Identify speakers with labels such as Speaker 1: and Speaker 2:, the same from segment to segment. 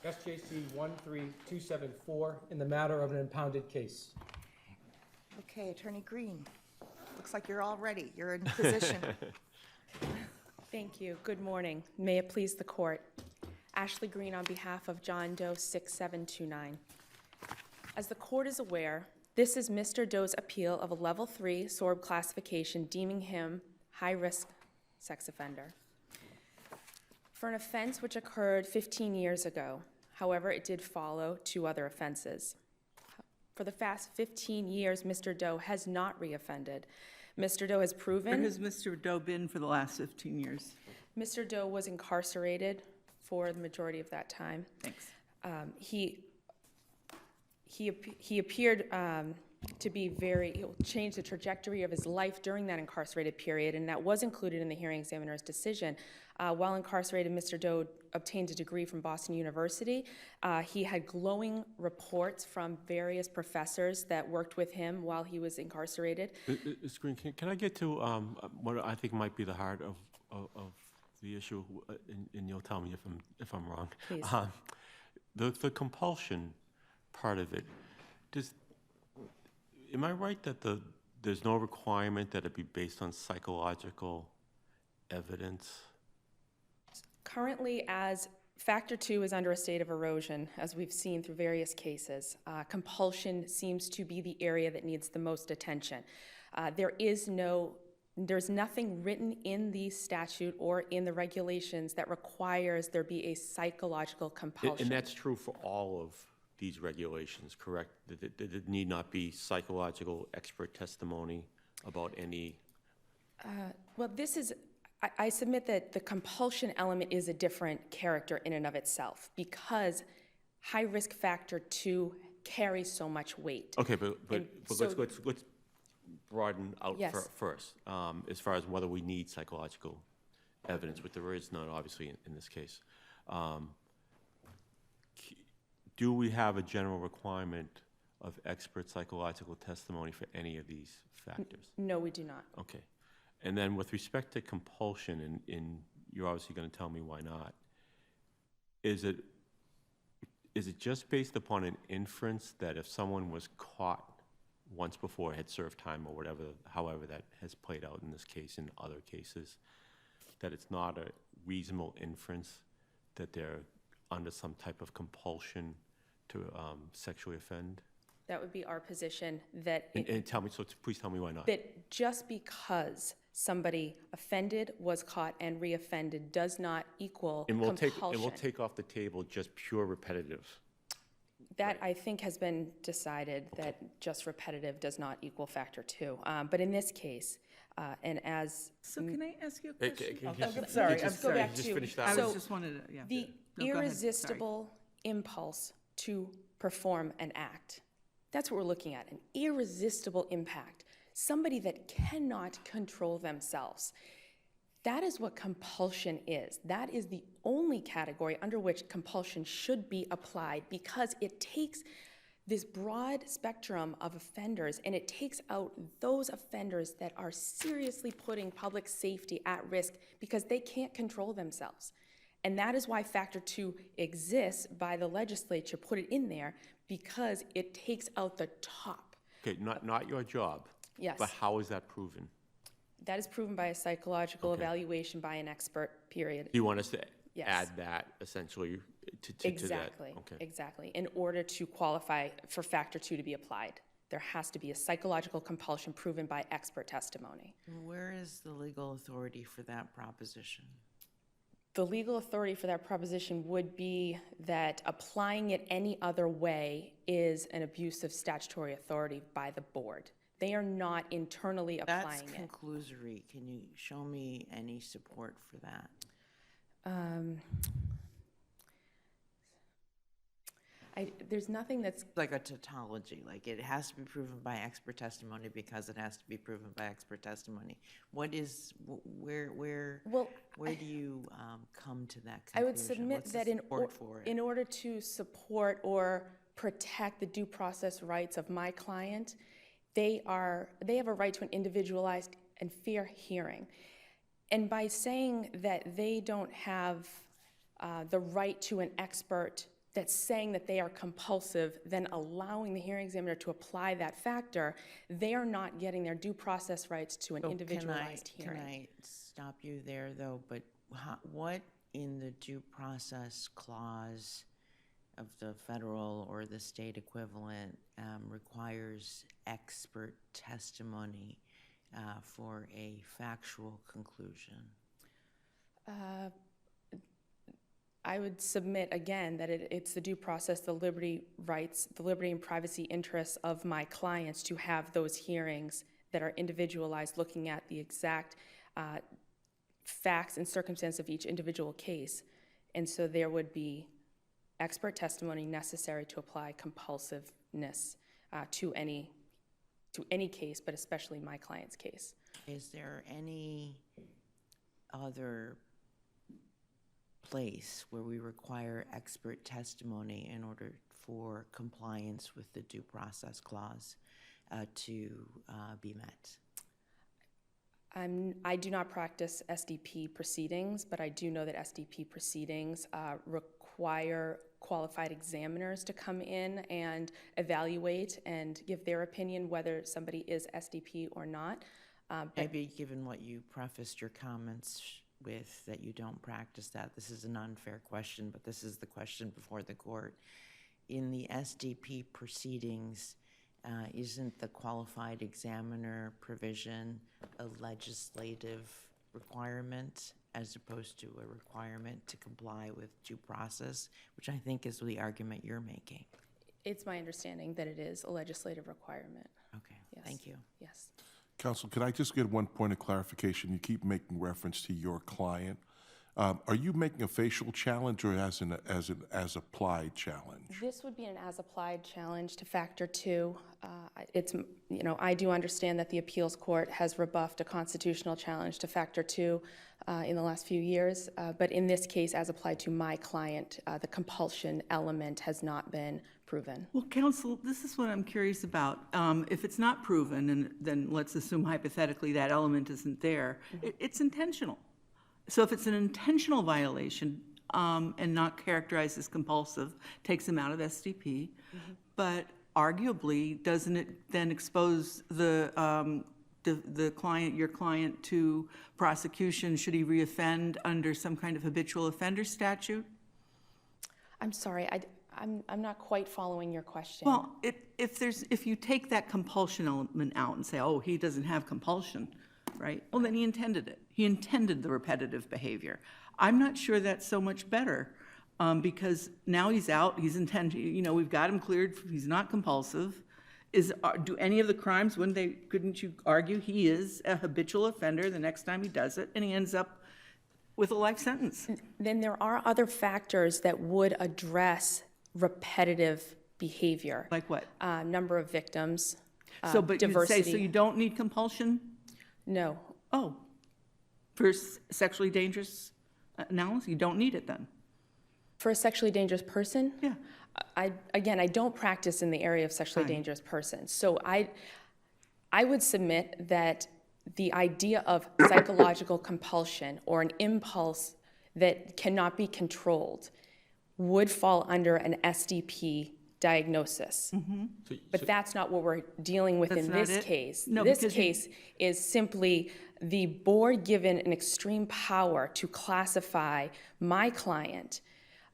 Speaker 1: SJC-13274 in the matter of an impounded case.
Speaker 2: Okay, Attorney Green, looks like you're all ready. You're in position.
Speaker 3: Thank you. Good morning. May it please the court. Ashley Green on behalf of John Doe 6729. As the court is aware, this is Mr. Doe's appeal of a level 3 SORB classification deeming him high-risk sex offender for an offense which occurred 15 years ago. However, it did follow 2 other offenses. For the past 15 years, Mr. Doe has not reoffended. Mr. Doe has proven—
Speaker 4: Where has Mr. Doe been for the last 15 years?
Speaker 3: Mr. Doe was incarcerated for the majority of that time.
Speaker 4: Thanks.
Speaker 3: He appeared to be he'll change the trajectory of his life during that incarcerated period, and that was included in the hearing examiner's decision. While incarcerated, Mr. Doe obtained a degree from Boston University. He had glowing reports from various professors that worked with him while he was incarcerated.
Speaker 5: Ms. Green, can I get to what I think might be the heart of the issue, and you'll tell me if I'm wrong.
Speaker 3: Please.
Speaker 5: The compulsion part of it, am I right that there's no requirement that it be based on psychological evidence?
Speaker 3: Currently, as Factor 2 is under a state of erosion, as we've seen through various cases, compulsion seems to be the area that needs the most attention. There's nothing written in the statute or in the regulations that requires there be a psychological compulsion.
Speaker 5: And that's true for all of these regulations, correct? That it need not be psychological expert testimony about any?
Speaker 3: Well, I submit that the compulsion element is a different character in and of itself because high-risk Factor 2 carries so much weight.
Speaker 5: Okay, but let's broaden out
Speaker 3: Yes.
Speaker 5: first, as far as whether we need psychological evidence, but there is none, obviously, in this case. Do we have a general requirement of expert psychological testimony for any of these factors?
Speaker 3: No, we do not.
Speaker 5: Okay. And then with respect to compulsion, and you're obviously going to tell me why not, is it just based upon an inference that if someone was caught once before, had served time or whatever, however that has played out in this case and other cases, that it's not a reasonable inference that they're under some type of compulsion to sexually offend?
Speaker 3: That would be our position that
Speaker 5: And tell me, so please tell me why not.
Speaker 3: that just because somebody offended, was caught, and reoffended does not equal compulsion.
Speaker 5: And we'll take off the table just pure repetitive.
Speaker 3: That, I think, has been decided that just repetitive does not equal Factor 2. But in this case, and as—
Speaker 4: So can I ask you a question?
Speaker 3: I'm sorry,
Speaker 5: just
Speaker 3: go back
Speaker 5: just
Speaker 3: to—
Speaker 5: finish
Speaker 4: I
Speaker 5: that.
Speaker 4: was just wanted to, yeah.
Speaker 3: The
Speaker 4: No, go ahead.
Speaker 3: irresistible impulse to perform an act. That's what we're looking at, an irresistible impact. Somebody that cannot control themselves. That is what compulsion is. That is the only category under which compulsion should be applied because it takes this broad spectrum of offenders and it takes out those offenders that are seriously putting public safety at risk because they can't control themselves. And that is why Factor 2 exists by the legislature, put it in there, because it takes out the top.
Speaker 5: Okay, not your job.
Speaker 3: Yes.
Speaker 5: But how is that proven?
Speaker 3: That is proven by a psychological evaluation by an expert, period.
Speaker 5: Do you want us to
Speaker 3: Yes.
Speaker 5: add that essentially to
Speaker 3: Exactly,
Speaker 5: that? Okay.
Speaker 3: exactly. In order to qualify for Factor 2 to be applied, there has to be a psychological compulsion proven by expert testimony.
Speaker 6: Where is the legal authority for that proposition?
Speaker 3: The legal authority for that proposition would be that applying it any other way is an abuse of statutory authority by the board. They are not internally applying
Speaker 6: That's
Speaker 3: it.
Speaker 6: conclusory. Can you show me any support for that?
Speaker 3: There's nothing that's—
Speaker 6: Like a tautology, like it has to be proven by expert testimony because it has to be proven by expert testimony. What is, where do you come to that conclusion?
Speaker 3: I would submit
Speaker 6: What's the
Speaker 3: that
Speaker 6: support for it?
Speaker 3: in order to support or protect the due process rights of my client, they have a right to an individualized and fair hearing. And by saying that they don't have the right to an expert that's saying that they are compulsive, then allowing the hearing examiner to apply that factor, they are not getting their due process rights to an
Speaker 6: So
Speaker 3: individualized hearing.
Speaker 6: Can I stop you there, though? But what in the due process clause of the federal or the state equivalent requires expert testimony for a factual conclusion?
Speaker 3: I would submit again that it's the due process, the liberty rights, the liberty and privacy interests of my clients to have those hearings that are individualized, looking at the exact facts and circumstance of each individual case. And so there would be expert testimony necessary to apply compulsiveness to any case, but especially my client's case.
Speaker 6: Is there any other place where we require expert testimony in order for compliance with the due process clause to be met?
Speaker 3: I do not practice SDP proceedings, but I do know that SDP proceedings require qualified examiners to come in and evaluate and give their opinion whether somebody is SDP or not.
Speaker 6: Maybe given what you prefaced your comments with, that you don't practice that, this is an unfair question, but this is the question before the court. In the SDP proceedings, isn't the qualified examiner provision a legislative requirement as opposed to a requirement to comply with due process, which I think is the argument you're making?
Speaker 3: It's my understanding that it is a legislative requirement.
Speaker 6: Okay,
Speaker 3: Yes.
Speaker 6: thank you.
Speaker 3: Yes.
Speaker 7: Counsel, can I just get one point of clarification? You keep making reference to your client. Are you making a facial challenge or as applied challenge?
Speaker 3: This would be an as-applied challenge to Factor 2. I do understand that the appeals court has rebuffed a constitutional challenge to Factor 2 in the last few years, but in this case, as applied to my client, the compulsion element has not been proven.
Speaker 4: Well, counsel, this is what I'm curious about. If it's not proven, and then let's assume hypothetically that element isn't there, it's intentional. So if it's an intentional violation and not characterized as compulsive, takes them out of SDP, but arguably, doesn't it then expose the client, your client, to prosecution should he reoffend under some kind of habitual offender statute?
Speaker 3: I'm sorry, I'm not quite following your question.
Speaker 4: Well, if you take that compulsion element out and say, oh, he doesn't have compulsion, right? Well, then he intended it. He intended the repetitive behavior. I'm not sure that's so much better because now he's out. He's intended. We've got him cleared. He's not compulsive. Do any of the crimes? Couldn't you argue he is a habitual offender the next time he does it, and he ends up with a life sentence?
Speaker 3: Then there are other factors that would address repetitive behavior.
Speaker 4: Like what?
Speaker 3: Number of victims,
Speaker 4: But
Speaker 3: diversity.
Speaker 4: you say so you don't need compulsion?
Speaker 3: No.
Speaker 4: Oh, for sexually dangerous analysis, you don't need it then?
Speaker 3: For a sexually dangerous person?
Speaker 4: Yeah.
Speaker 3: I don't practice in the area of sexually dangerous persons. So I would submit that the idea of psychological compulsion or an impulse that cannot be controlled would fall under an SDP diagnosis. But that's not what we're dealing with in this case.
Speaker 4: No,
Speaker 3: this
Speaker 4: because
Speaker 3: case is simply the board given an extreme power to classify my client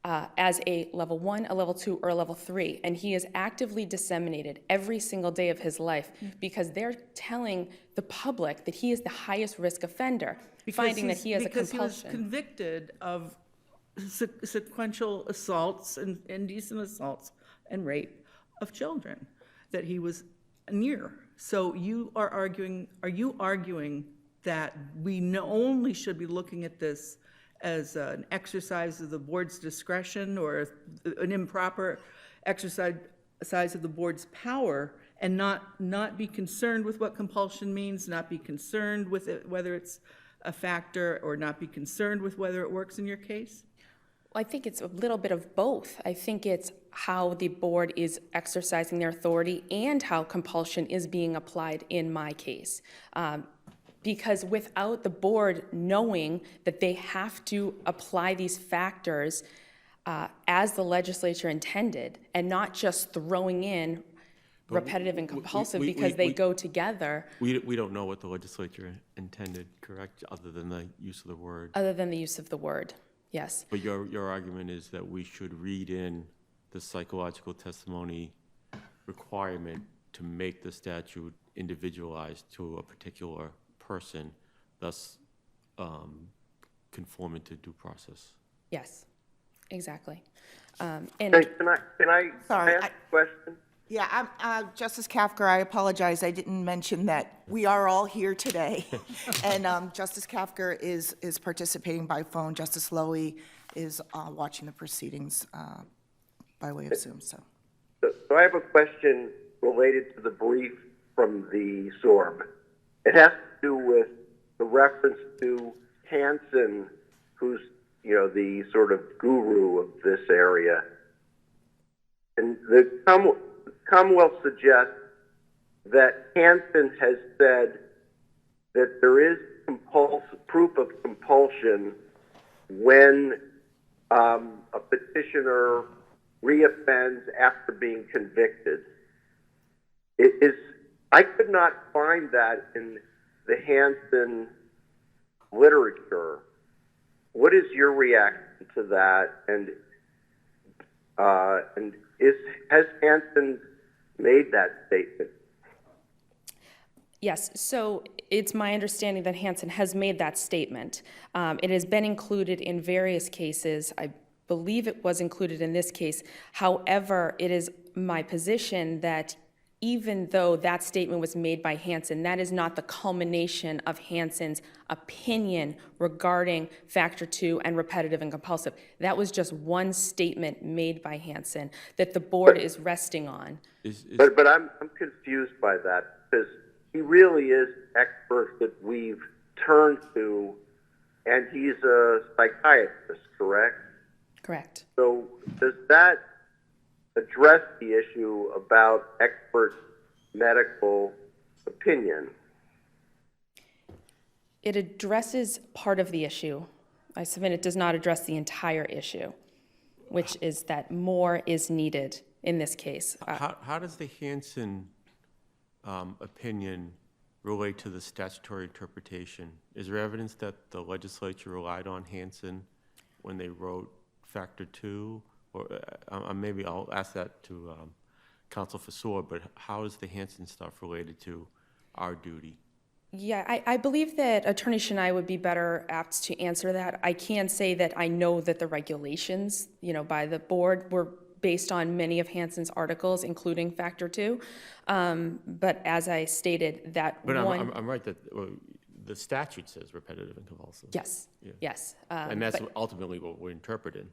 Speaker 3: as a level 1, a level 2, or a level 3, and he is actively disseminated every single day of his life because they're telling the public that he is the highest risk offender, finding that he has a compulsion.
Speaker 4: Because he was convicted of sequential assaults and indecent assaults and rape of children that he was near. So are you arguing that we only should be looking at this as an exercise of the board's discretion or an improper exercise of the board's power and not be concerned with what compulsion means, not be concerned with it, whether it's a factor, or not be concerned with whether it works in your case?
Speaker 3: I think it's a little bit of both. I think it's how the board is exercising their authority and how compulsion is being applied in my case. Because without the board knowing that they have to apply these factors, as the legislature intended, and not just throwing in repetitive and compulsive because they go together,
Speaker 5: We don't know what the legislature intended, correct, other than the use of the word.
Speaker 3: other than the use of the word. Yes.
Speaker 5: But your argument is that we should read in the psychological testimony requirement to make the statute individualized to a particular person, thus conforming to due process.
Speaker 3: Yes, exactly.
Speaker 8: Can
Speaker 3: And
Speaker 8: I
Speaker 2: Sorry,
Speaker 8: ask a question?
Speaker 2: Yeah, Justice Kafker, I apologize, I didn't mention that we are all here today. And Justice Kafker is participating by phone. Justice Lowy is watching the proceedings by way of Zoom, so.
Speaker 8: So I have a question related to the brief from the SORB. It has to do with the reference to Hansen, who's, the sort of guru of this area. And the Commonwealth suggests that Hansen has said that there is proof of compulsion when a petitioner reoffends after being convicted. I could not find that in the Hansen literature. What is your reaction to that? And has Hansen made that statement?
Speaker 3: yes, so it's my understanding that Hansen has made that statement. It has been included in various cases. I believe it was included in this case. However, it is my position that even though that statement was made by Hansen, that is not the culmination of Hansen's opinion regarding Factor 2 and repetitive and compulsive. That was just one statement made by Hansen that the board is resting on.
Speaker 8: But I'm confused by that, because he really is the expert that we've turned to, and he's a psychiatrist, correct?
Speaker 3: Correct.
Speaker 8: So does that address the issue about expert medical opinion?
Speaker 3: It addresses part of the issue. I submit it does not address the entire issue, which is that more is needed in this case.
Speaker 5: How does the Hansen opinion relate to the statutory interpretation? Is there evidence that the legislature relied on Hansen when they wrote Factor 2? Or maybe I'll ask that to Counsel for SORB, but how is the Hansen stuff related to our duty?
Speaker 3: Yeah, I believe that Attorney Shania would be better apt to answer that. I can say that I know that the regulations, by the board were based on many of Hansen's articles, including Factor 2. But as I stated, that
Speaker 5: But
Speaker 3: one...
Speaker 5: I'm right that the statute says repetitive and compulsive.
Speaker 3: Yes,
Speaker 5: Yeah.
Speaker 3: yes.
Speaker 5: And that's
Speaker 3: but-
Speaker 5: ultimately what we're interpreting.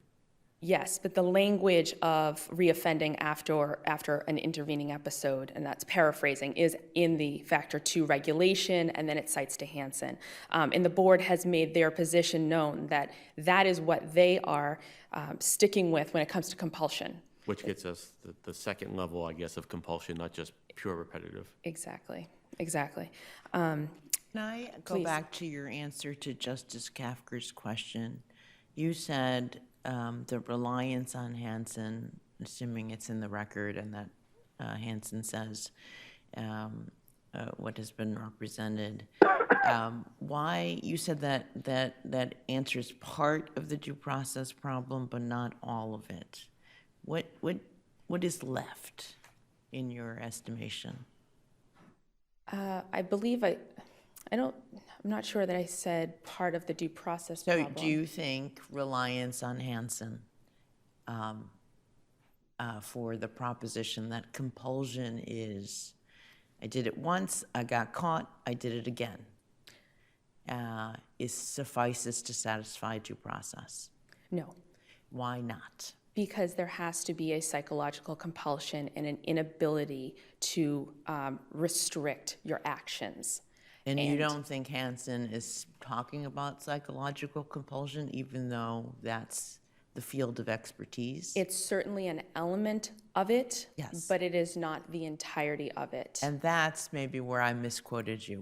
Speaker 3: Yes, but the language of reoffending after an intervening episode, and that's paraphrasing, is in the Factor 2 regulation, and then it cites to Hansen. And the board has made their position known that that is what they are sticking with when it comes to compulsion.
Speaker 5: Which gets us the second level, I guess, of compulsion, not just pure repetitive.
Speaker 3: Exactly, exactly.
Speaker 6: Can I go
Speaker 3: Please.
Speaker 6: back to your answer to Justice Kafker's question? You said the reliance on Hansen, assuming it's in the record and that Hansen says what has been represented. Why, you said that answers part of the due process problem, but not all of it. What is left in your estimation?
Speaker 3: I believe I'm not sure that I said part of the due process
Speaker 6: So
Speaker 3: problem.
Speaker 6: do you think reliance on Hansen for the proposition that compulsion is, I did it once, I got caught, I did it again, suffices to satisfy due process?
Speaker 3: No.
Speaker 6: Why not?
Speaker 3: Because there has to be a psychological compulsion and an inability to restrict your actions.
Speaker 6: And you don't think Hansen is talking about psychological compulsion, even though that's the field of expertise?
Speaker 3: It's certainly an element of it,
Speaker 6: Yes.
Speaker 3: but it is not the entirety of it.
Speaker 6: And that's maybe where I misquoted you.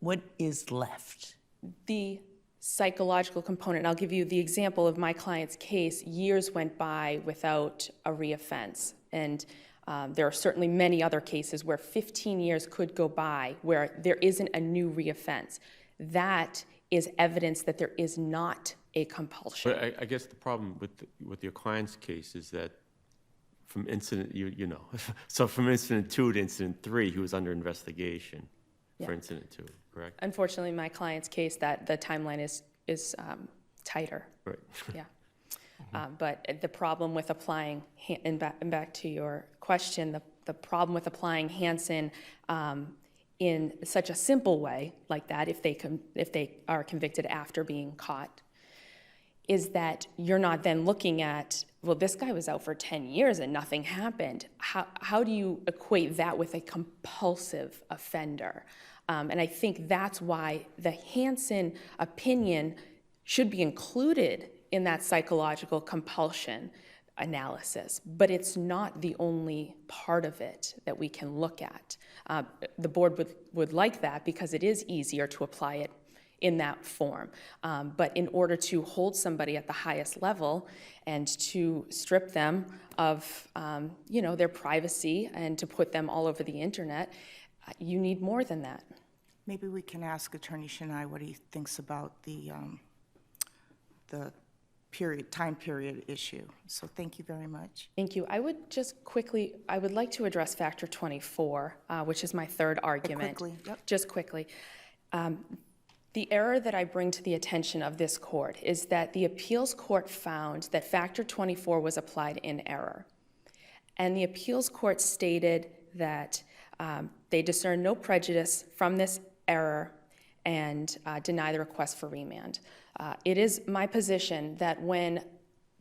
Speaker 6: What is left?
Speaker 3: The psychological component. I'll give you the example of my client's case. Years went by without a reoffense, and there are certainly many other cases where 15 years could go by where there isn't a new reoffense. That is evidence that there is not a compulsion.
Speaker 5: But I guess the problem with your client's case is that from incident, you know, so from incident 2 to incident 3, he was under investigation for incident 2, correct?
Speaker 3: Unfortunately, my client's case, that the timeline is tighter.
Speaker 5: Right.
Speaker 3: Yeah. But the problem with applying, and back to your question, the problem with applying Hansen in such a simple way like that, if they are convicted after being caught, is that you're not then looking at, well, this guy was out for 10 years and nothing happened. How do you equate that with a compulsive offender? And I think that's why the Hansen opinion should be included in that psychological compulsion analysis, but it's not the only part of it that we can look at. The board would like that because it is easier to apply it in that form. But in order to hold somebody at the highest level and to strip them of their privacy and to put them all over the internet, you need more than that.
Speaker 2: Maybe we can ask Attorney Chennai what he thinks about the time period issue. So thank you very much.
Speaker 3: Thank you. I would like to address factor 24, which is my third argument.
Speaker 2: Quickly, yep.
Speaker 3: Just quickly. The error that I bring to the attention of this court is that the appeals court found that factor 24 was applied in error. And the appeals court stated that they discern no prejudice from this error and deny the request for remand. It is my position that when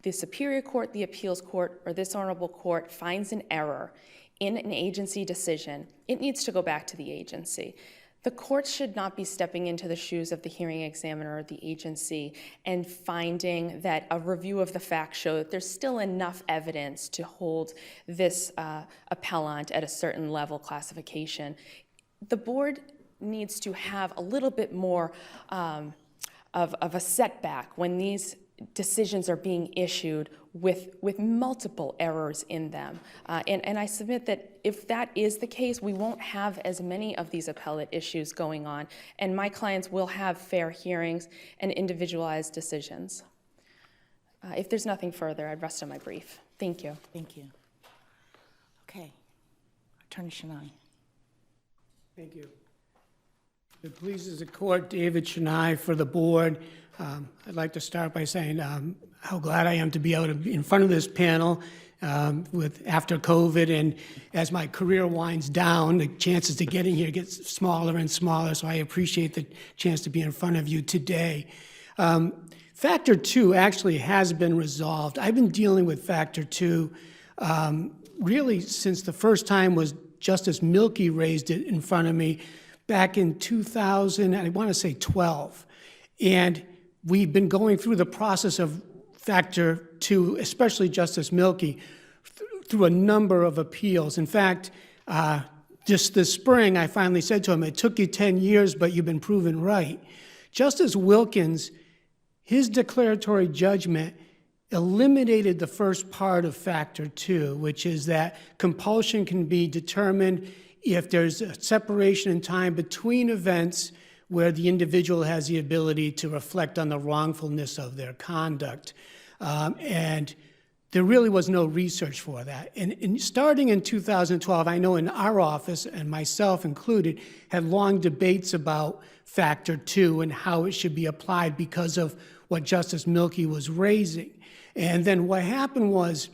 Speaker 3: the Superior Court, the appeals court, or this honorable court finds an error in an agency decision, it needs to go back to the agency. The court should not be stepping into the shoes of the hearing examiner or the agency and finding that a review of the facts show that there's still enough evidence to hold this appellant at a certain level classification. The board needs to have a little bit more of a setback when these decisions are being issued with multiple errors in them. And I submit that if that is the case, we won't have as many of these appellate issues going on, and my clients will have fair hearings and individualized decisions. If there's nothing further, I'd rest on my brief. Thank you.
Speaker 2: Thank you. Okay. Attorney Chennai.
Speaker 9: Thank you. If it pleases the court, David Chennai for the board. I'd like to start by saying how glad I am to be out in front of this panel after COVID, and as my career winds down, the chances to getting here get smaller and smaller, so I appreciate the chance to be in front of you today. Factor 2 actually has been resolved. I've been dealing with Factor 2 really since the first time was Justice Milkey raised it in front of me back in 2000, I want to say 12. And we've been going through the process of Factor 2, especially Justice Milkey, through a number of appeals. In fact, just this spring, I finally said to him, it took you 10 years, but you've been proven right. Justice Wilkins, his declaratory judgment eliminated the first part of Factor 2, which is that compulsion can be determined if there's a separation in time between events where the individual has the ability to reflect on the wrongfulness of their conduct. And there really was no research for that. And starting in 2012, I know in our office, and myself included, had long debates about Factor 2 and how it should be applied because of what Justice Milkey was raising. And then what happened was,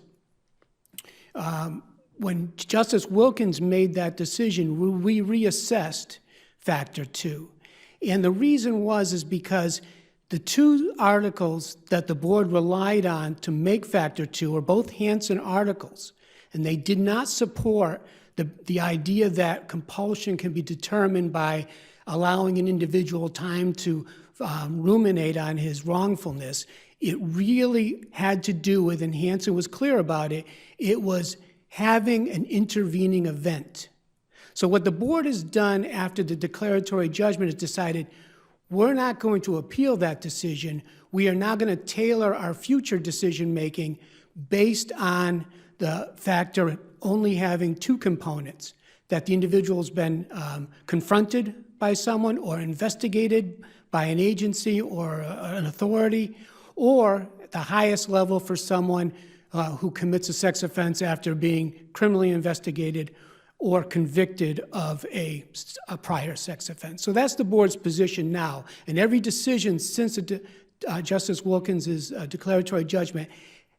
Speaker 9: when Justice Wilkins made that decision, we reassessed Factor 2. And the reason is because the two articles that the board relied on to make Factor 2 were both Hansen articles, and they did not support the idea that compulsion can be determined by allowing an individual time to ruminate on his wrongfulness. It really had to do with, and Hansen was clear about it, it was having an intervening event. So what the board has done after the declaratory judgment is decided, we're not going to appeal that decision. We are now going to tailor our future decision-making based on the factor only having two components, that the individual's been confronted by someone or investigated by an agency or an authority, or the highest level for someone who commits a sex offense after being criminally investigated or convicted of a prior sex offense. So that's the board's position now. And every decision since Justice Wilkins' declaratory judgment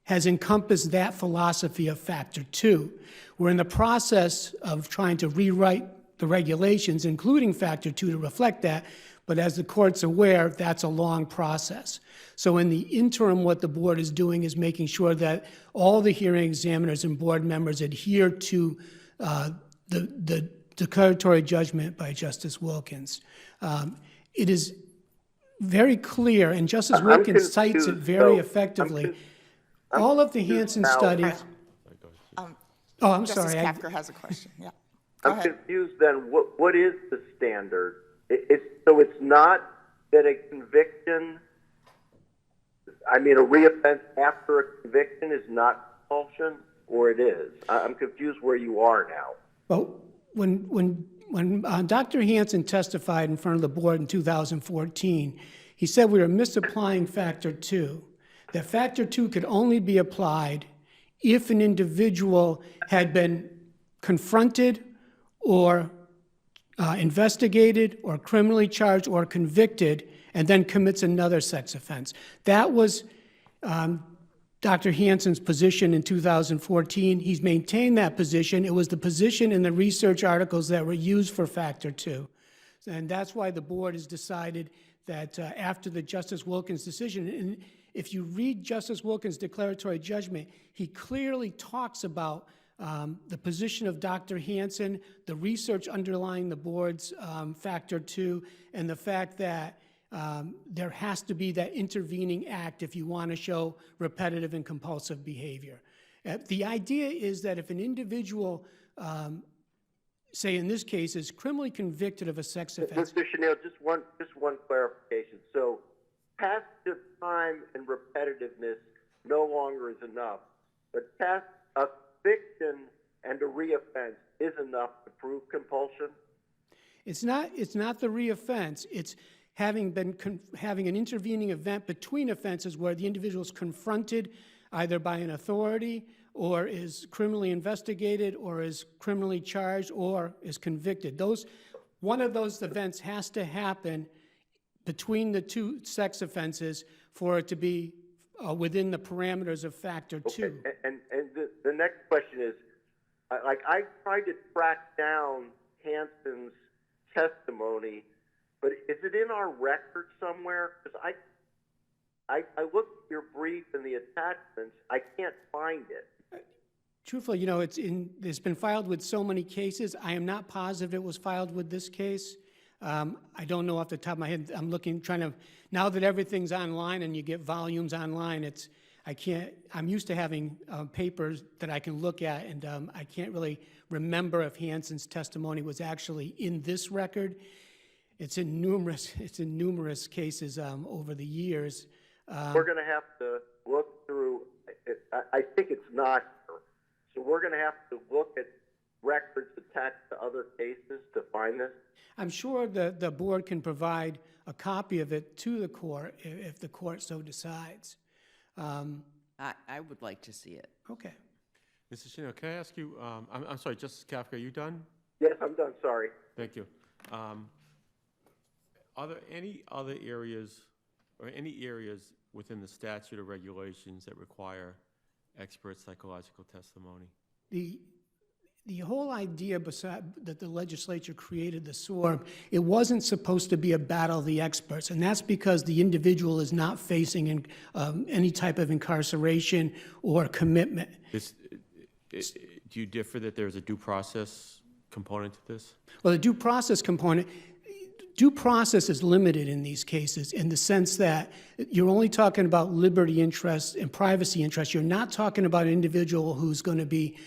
Speaker 9: has encompassed that philosophy of Factor 2. We're in the process of trying to rewrite the regulations, including Factor 2, to reflect that, but as the court's aware, that's a long process. So in the interim, what the board is doing is making sure that all the hearing examiners and board members adhere to the declaratory judgment by Justice Wilkins. It is very clear, and Justice Wilkins cites it very effectively. All of the Hansen studies. Oh, I'm
Speaker 2: Justice
Speaker 9: sorry.
Speaker 2: Kafker has a question, yeah.
Speaker 8: I'm confused then, what is the standard? So it's not that a conviction, a reoffense after a conviction is not compulsion, or it is? I'm confused where you are now.
Speaker 9: Well, when Dr. Hansen testified in front of the board in 2014, he said we were misapplying Factor 2, that Factor 2 could only be applied if an individual had been confronted or investigated or criminally charged or convicted and then commits another sex offense. That was Dr. Hansen's position in 2014. He's maintained that position. It was the position in the research articles that were used for Factor 2. And that's why the board has decided that after the Justice Wilkins decision, and if you read Justice Wilkins' declaratory judgment, he clearly talks about the position of Dr. Hansen, the research underlying the board's Factor 2, and the fact that there has to be that intervening act if you want to show repetitive and compulsive behavior. The idea is that if an individual, say in this case, is criminally convicted of a sex offense.
Speaker 8: Mr. Chanel, just one clarification. So passive time and repetitiveness no longer is enough, but a conviction and a reoffense is enough to prove compulsion?
Speaker 9: It's not the reoffense. It's having an intervening event between offenses where the individual is confronted either by an authority or is criminally investigated or is criminally charged or is convicted. One of those events has to happen between the two sex offenses for it to be within the parameters of Factor 2.
Speaker 8: Okay. And the next question is, I tried to track down Hansen's testimony, but is it in our record somewhere? Because I looked at your brief and the attachments, I can't find it.
Speaker 9: Truthfully, it's been filed with so many cases. I am not positive it was filed with this case. I don't know off the top of my head. I'm now that everything's online and you get volumes online, I'm used to having papers that I can look at, and I can't really remember if Hansen's testimony was actually in this record. It's in numerous cases over the years.
Speaker 8: We're going to have to look through, I think it's not here. So we're going to have to look at records attached to other cases to find this?
Speaker 9: I'm sure the board can provide a copy of it to the court if the court so decides.
Speaker 6: I would like to see it.
Speaker 9: Okay.
Speaker 5: Mr. Chanel, can I ask you, I'm sorry, Justice Kafka, are you done?
Speaker 8: Yes, I'm done, sorry.
Speaker 5: Thank you. Are there any other areas or any areas within the statute or regulations that require expert psychological testimony?
Speaker 9: The whole idea that the legislature created the SORB, it wasn't supposed to be a battle of the experts, and that's because the individual is not facing any type of incarceration or commitment.
Speaker 5: Do you differ that there's a due process component to this?
Speaker 9: Well, the due process component, due process is limited in these cases in the sense that you're only talking about liberty interests and privacy interests. You're not talking about an individual who's going to be,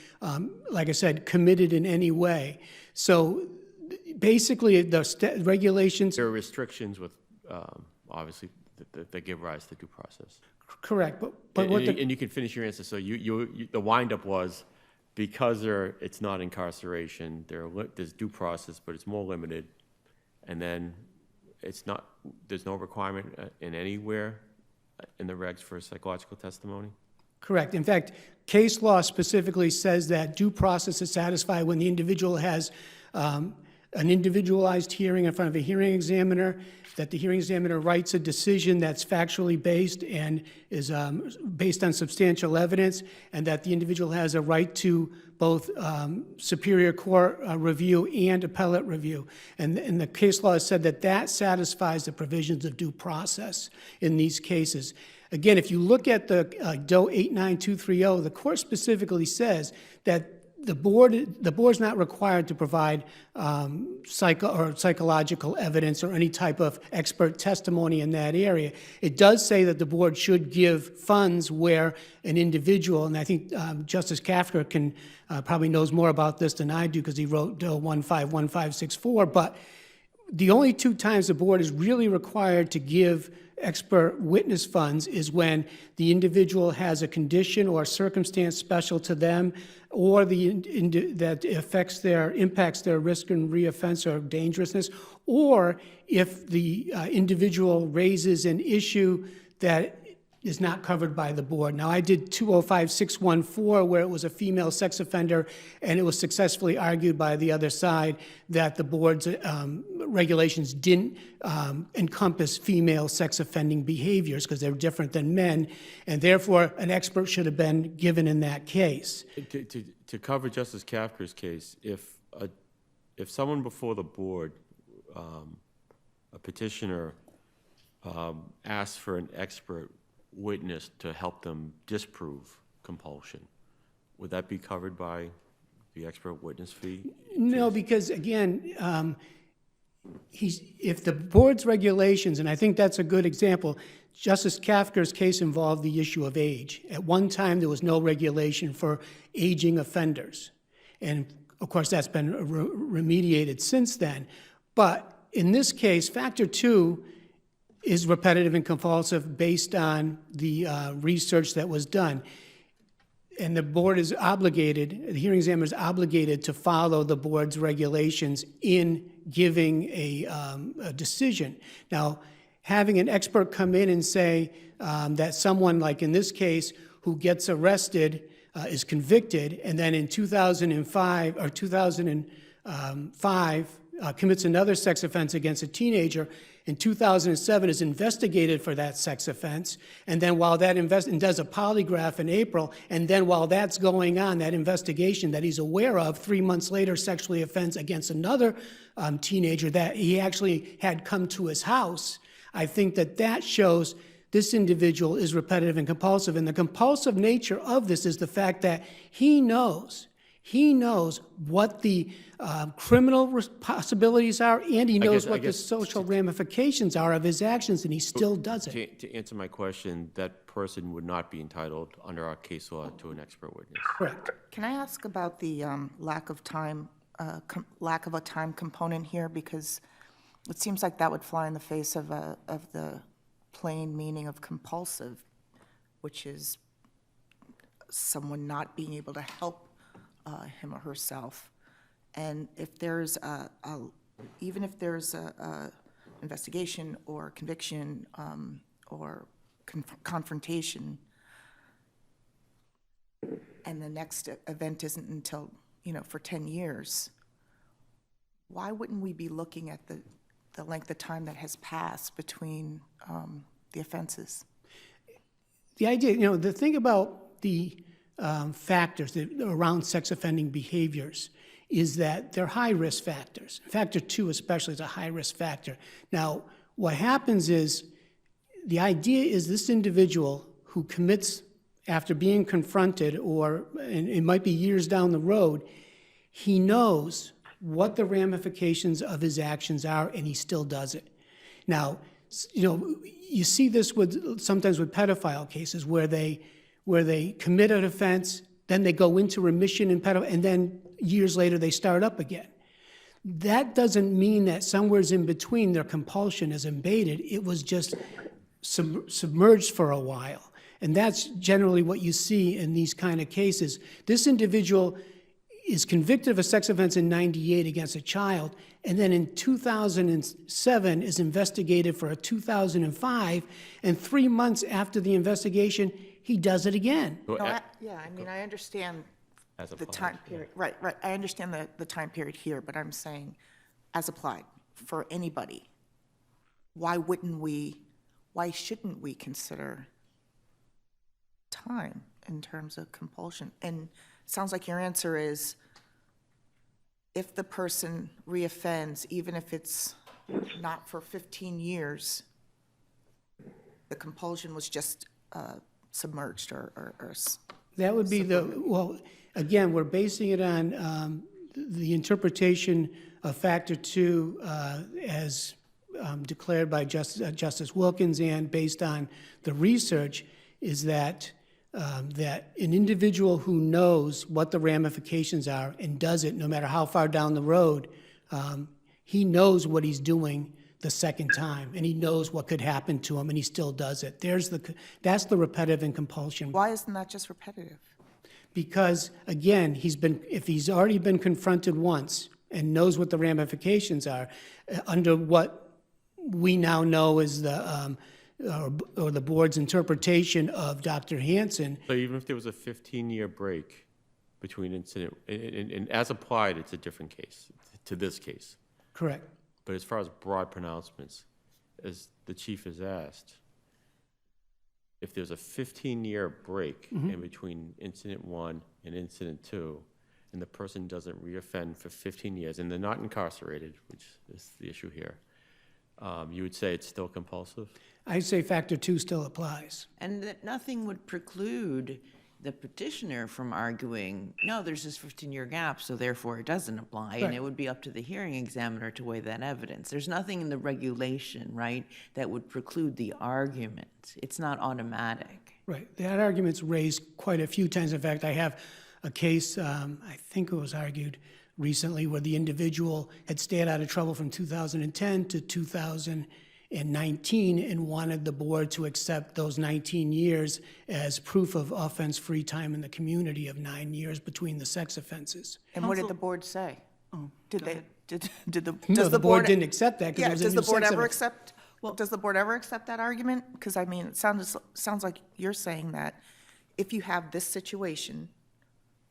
Speaker 9: like I said, committed in any way. So basically, the regulations...
Speaker 5: There are restrictions with obviously, that give rise to due process.
Speaker 9: Correct, but what the,
Speaker 5: And you can finish your answer. So the windup was, because it's not incarceration, there's due process, but it's more limited. And then there's no requirement in anywhere in the regs for psychological testimony?
Speaker 9: correct. In fact, case law specifically says that due process is satisfied when the individual has an individualized hearing in front of a hearing examiner, that the hearing examiner writes a decision that's factually based and is based on substantial evidence, and that the individual has a right to both superior court review and appellate review. And the case law has said that that satisfies the provisions of due process in these cases. Again, if you look at the DOE 89230, the court specifically says that the board's not required to provide psychological evidence or any type of expert testimony in that area. It does say that the board should give funds where an individual, and I think Justice Kafka can probably knows more about this than I do because he wrote DOE 151564, but the only two times the board is really required to give expert witness funds is when the individual has a condition or circumstance special to them, or that impacts their risk and reoffense or dangerousness, or if the individual raises an issue that is not covered by the board. Now, I did 205614, where it was a female sex offender, and it was successfully argued by the other side that the board's regulations didn't encompass female sex offending behaviors because they're different than men, and therefore an expert should have been given in that case.
Speaker 5: To cover Justice Kafka's case, if someone before the board, a petitioner, asks for an expert witness to help them disprove compulsion, would that be covered by the expert witness fee?
Speaker 9: No, because again, if the board's regulations, and I think that's a good example, Justice Kafka's case involved the issue of age. At one time, there was no regulation for aging offenders. And of course, that's been remediated since then. But in this case, factor 2 is repetitive and compulsive based on the research that was done. And the board is obligated, the hearing examiner is obligated to follow the board's regulations in giving a decision. Now, having an expert come in and say that someone, like in this case, who gets arrested is convicted, and then in 2005 or 2005 commits another sex offense against a teenager, in 2007 is investigated for that sex offense, and then while that and does a polygraph in April, and then while that's going on, that investigation that he's aware of, 3 months later, sexually offends against another teenager that he actually had come to his house, I think that shows this individual is repetitive and compulsive. And the compulsive nature of this is the fact that he knows what the criminal possibilities are, and he knows what the social ramifications are of his actions, and he still does it.
Speaker 5: To answer my question, that person would not be entitled under our case law to an expert witness.
Speaker 9: Correct.
Speaker 2: Can I ask about the lack of a time component here? Because it seems like that would fly in the face of the plain meaning of compulsive, which is someone not being able to help him or herself. And if there's even if there's a investigation or conviction or confrontation, and the next event isn't until, for 10 years, why wouldn't we be looking at the length of time that has passed between the offenses?
Speaker 9: The idea, the thing about the factors around sex offending behaviors is that they're high-risk factors. Factor 2 especially is a high-risk factor. Now, what happens is, the idea is this individual who commits after being confronted, and it might be years down the road, he knows what the ramifications of his actions are, and he still does it. Now, you see this sometimes with pedophile cases where they commit an offense, then they go into remission in pedophile, and then years later they start up again. that doesn't mean that somewheres in between their compulsion is abated. It was just submerged for a while. And that's generally what you see in these kind of cases. This individual is convicted of a sex offense in '98 against a child, and then in 2007 is investigated for a 2005, and 3 months after the investigation, he does it again.
Speaker 2: No, yeah, I mean, I understand
Speaker 5: As
Speaker 2: the
Speaker 5: applied,
Speaker 2: time period, right, I understand the time period here, but I'm saying, as applied, for anybody, why shouldn't we consider time in terms of compulsion? And it sounds like your answer is, if the person reoffends, even if it's not for 15 years, the compulsion was just submerged or
Speaker 9: That would be well, again, we're basing it on the interpretation of Factor 2 as declared by Justice Wilkins, and based on the research, is that that an individual who knows what the ramifications are and does it no matter how far down the road, he knows what he's doing the second time, and he knows what could happen to him, and he still does it. That's the repetitive and compulsion.
Speaker 2: why isn't that just repetitive?
Speaker 9: Because, again, if he's already been confronted once and knows what the ramifications are, under what we now know is or the board's interpretation of Dr. Hansen.
Speaker 5: So even if there was a 15-year break between incident, and as applied, it's a different case to this case.
Speaker 9: Correct.
Speaker 5: But as far as broad pronouncements, as the chief has asked, if there's a 15-year break in between incident 1 and incident 2, and the person doesn't reoffend for 15 years, and they're not incarcerated, which is the issue here, you would say it's still compulsive?
Speaker 9: I say Factor 2 still applies.
Speaker 6: And that nothing would preclude the petitioner from arguing, no, there's this 15-year gap, so therefore it doesn't apply. And
Speaker 9: Right.
Speaker 6: it would be up to the hearing examiner to weigh that evidence. There's nothing in the regulation, right, that would preclude the argument. It's not automatic.
Speaker 9: Right. That argument's raised quite a few times. In fact, I have a case, I think it was argued recently, where the individual had stayed out of trouble from 2010 to 2019 and wanted the board to accept those 19 years as proof of offense-free time in the community of 9 years between the sex offenses.
Speaker 2: And what did the board say? Did they, did the,
Speaker 9: No,
Speaker 2: does
Speaker 9: the board didn't accept that
Speaker 2: Yeah,
Speaker 9: because it
Speaker 2: does
Speaker 9: was a
Speaker 2: the
Speaker 9: new
Speaker 2: board
Speaker 9: sex
Speaker 2: ever
Speaker 9: offense.
Speaker 2: accept, does the board ever accept that argument? Because, I mean, it sounds like you're saying that if you have this situation,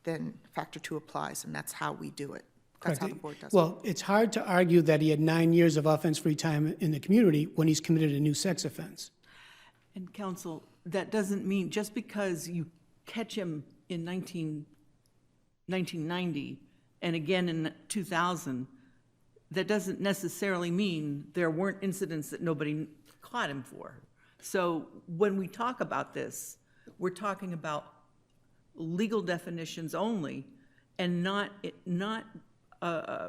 Speaker 2: then Factor 2 applies, and that's how we do it. That's how the board does it.
Speaker 9: Well, it's hard to argue that he had 9 years of offense-free time in the community when he's committed a new sex offense.
Speaker 4: And counsel, that doesn't mean, just because you catch him in 1990 and again in 2000, that doesn't necessarily mean there weren't incidents that nobody caught him for. So when we talk about this, we're talking about legal definitions only, and not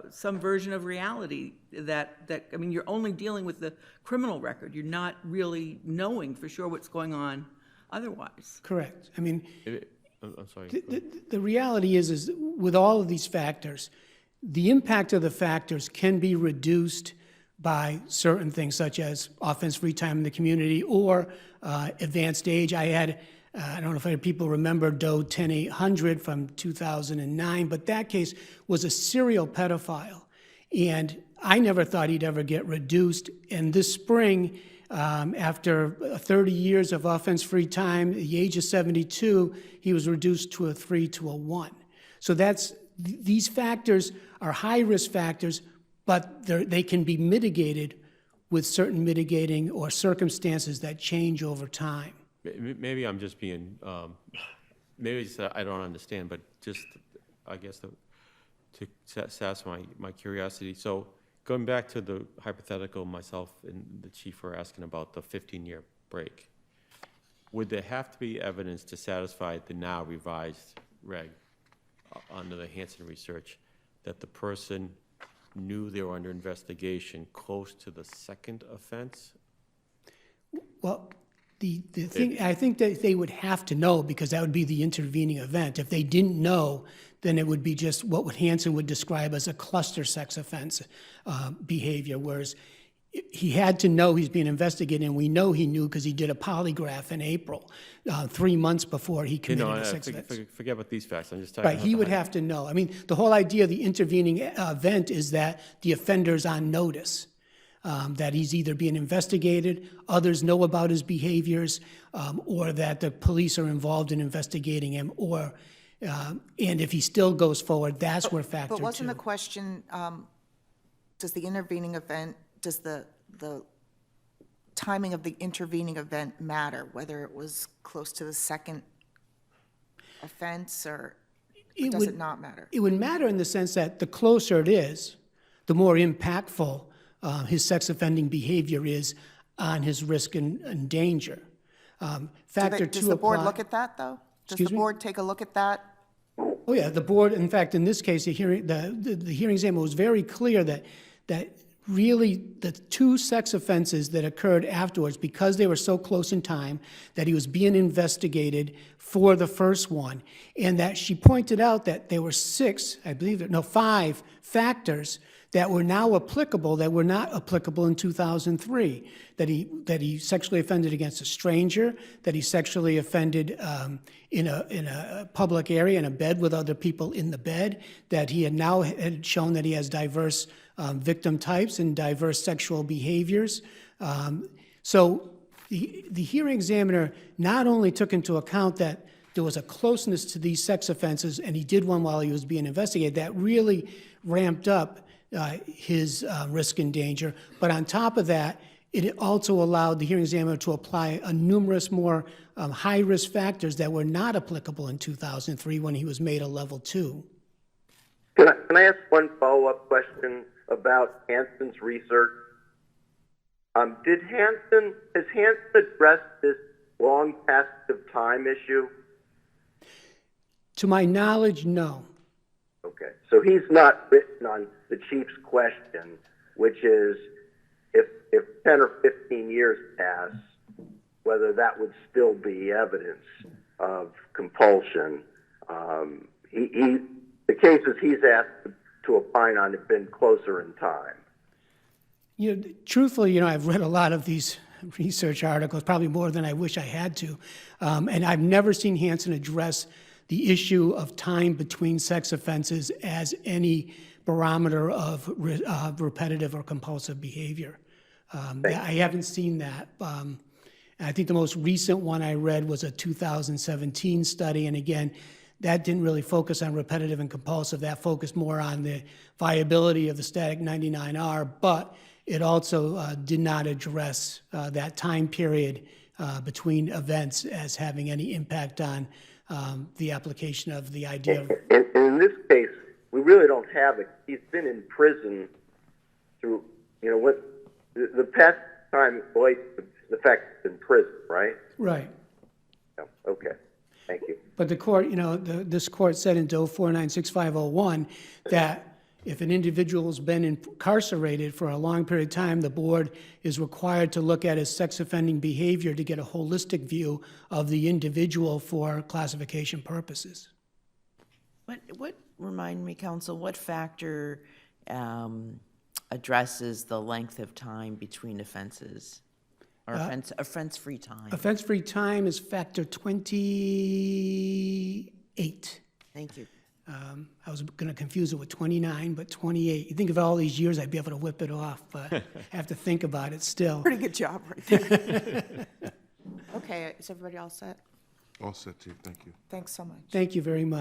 Speaker 4: some version of reality that, I mean, you're only dealing with the criminal record. You're not really knowing for sure what's going on otherwise.
Speaker 9: Correct. I mean,
Speaker 5: I'm sorry.
Speaker 9: the reality is with all of these factors, the impact of the factors can be reduced by certain things such as offense-free time in the community or advanced age. I don't know if people remember Doe 10800 from 2009, but that case was a serial pedophile. And I never thought he'd ever get reduced. And this spring, after 30 years of offense-free time, at the age of 72, he was reduced to a 3 to a 1. So these factors are high-risk factors, but they can be mitigated with certain mitigating or circumstances that change over time.
Speaker 5: Maybe I'm just being, maybe it's that I don't understand, but just, I guess, to satisfy my curiosity. So going back to the hypothetical, myself and the chief were asking about the 15-year break. Would there have to be evidence to satisfy the now revised reg under the Hansen research that the person knew they were under investigation close to the second offense?
Speaker 9: Well, the thing, I think that they would have to know, because that would be the intervening event. If they didn't know, then it would be just what Hansen would describe as a cluster sex offense behavior, whereas he had to know he's being investigated, and we know he knew because he did a polygraph in April, 3 months before he committed a sex offense.
Speaker 5: Forget about these facts, I'm just talking
Speaker 9: Right,
Speaker 5: about
Speaker 9: he
Speaker 5: the
Speaker 9: would
Speaker 5: high-
Speaker 9: have to know. I mean, the whole idea of the intervening event is that the offender's on notice, that he's either being investigated, others know about his behaviors, or that the police are involved in investigating him, or, and if he still goes forward, that's where factor
Speaker 2: But wasn't the
Speaker 9: two.
Speaker 2: question, does the intervening event, does the timing of the intervening event matter, whether it was close to the second offense, or does it not matter?
Speaker 9: It would matter in the sense that the closer it is, the more impactful his sex offending behavior is on his risk and danger. Factor two
Speaker 2: Does the board
Speaker 9: apply-
Speaker 2: look at that, though? Does
Speaker 9: Excuse
Speaker 2: the
Speaker 9: me?
Speaker 2: board take a look at that?
Speaker 9: Oh, yeah, the board, in fact, in this case, the hearing examiner was very clear that really the two sex offenses that occurred afterwards, because they were so close in time, that he was being investigated for the first one, and that she pointed out that there were five factors that were now applicable that were not applicable in 2003. That he sexually offended against a stranger, that he sexually offended in a public area, in a bed with other people in the bed, that he had shown that he has diverse victim types and diverse sexual behaviors. So the hearing examiner not only took into account that there was a closeness to these sex offenses, and he did one while he was being investigated, that really ramped up his risk and danger. But on top of that, it also allowed the hearing examiner to apply a numerous more high-risk factors that were not applicable in 2003 when he was made a level 2.
Speaker 8: Can I ask one follow-up question about Hansen's research? Has Hansen addressed this long passage of time issue?
Speaker 9: To my knowledge, no.
Speaker 8: Okay, so he's not written on the Chief's question, which is if 10 or 15 years pass, whether that would still be evidence of compulsion. The cases he's asked to opine on have been closer in time.
Speaker 9: Truthfully, I've read a lot of these research articles, probably more than I wish I had to, and I've never seen Hansen address the issue of time between sex offenses as any barometer of repetitive or compulsive behavior. I haven't seen that. I think the most recent one I read was a 2017 study, and again, that didn't really focus on repetitive and compulsive. That focused more on the viability of the static 99R, but it also did not address that time period between events as having any impact on the application of the idea of...
Speaker 8: In this case, we really don't have it. He's been in prison through, what the past time relates to the fact he's in prison, right?
Speaker 9: Right.
Speaker 8: Yeah, okay, thank you.
Speaker 9: But the court, this court said in Doe 496501 that if an individual has been incarcerated for a long period of time, the board is required to look at his sex offending behavior to get a holistic view of the individual for classification purposes.
Speaker 6: Remind me, counsel, what factor addresses the length of time between offenses? Or offense-free time?
Speaker 9: Offense-free time is factor 28.
Speaker 6: Thank you.
Speaker 9: I was going to confuse it with 29, but 28. You think of all these years, I'd be able to whip it off, but I have to think about it still.
Speaker 2: Pretty good job right there. Okay, is everybody all set?
Speaker 7: All set, Chief, thank you.
Speaker 2: Thanks so much.
Speaker 9: Thank you very much.